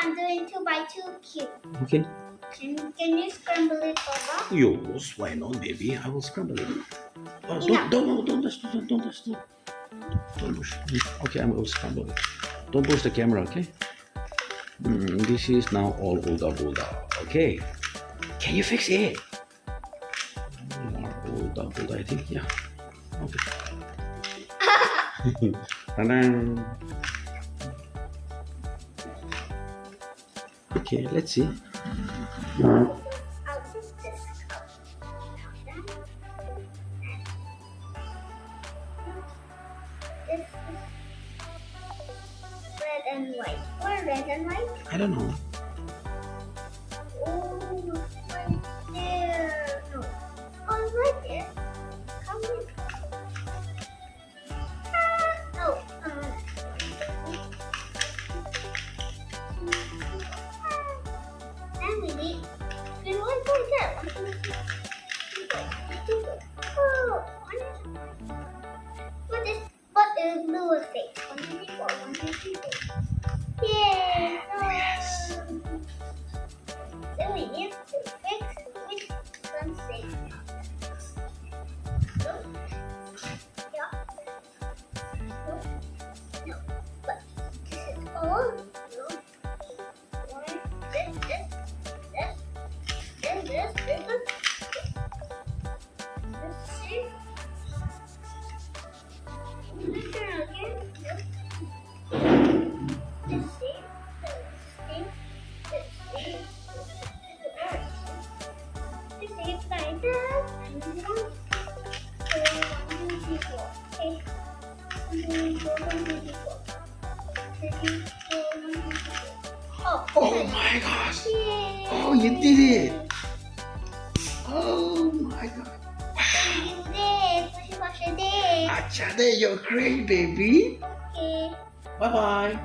I'm doing 2 by 2 cube. Okay. Can you scramble it, Papa? Yes, why not, baby? I will scramble it. Oh, Enough. don't touch, don't touch. Don't push. Okay, I will scramble it. Don't push the camera, okay? This is now all Buddha. Okay. Can you fix it? More Buddha, I think. Yeah. Okay. Ta-da. Okay, let's see. I'll just this cup. This is red and white. Or red and white? I don't know. Oh, right there. No. Oh, right there. Come in. No. And we need green one right there. 1, 2, 3. Oh, what is blue face? 1, 2, 3, 4. 1, 2, 3, 4. Yay! Yes. Then we need to fix which one safe. No. Yeah. No. No. But this is all. No. One. This. Then this. This safe. This turn again. No. This safe. This safe like that. And 1, 2, 3, 4. Okay. 1, 2, 3, 4. 3, 4, 1, 2, 3, 4. Oh, Oh my gosh. yay. Oh, you did it. Oh my god. You did. Push, push, did. Achade, you're great, baby. Okay. Bye bye.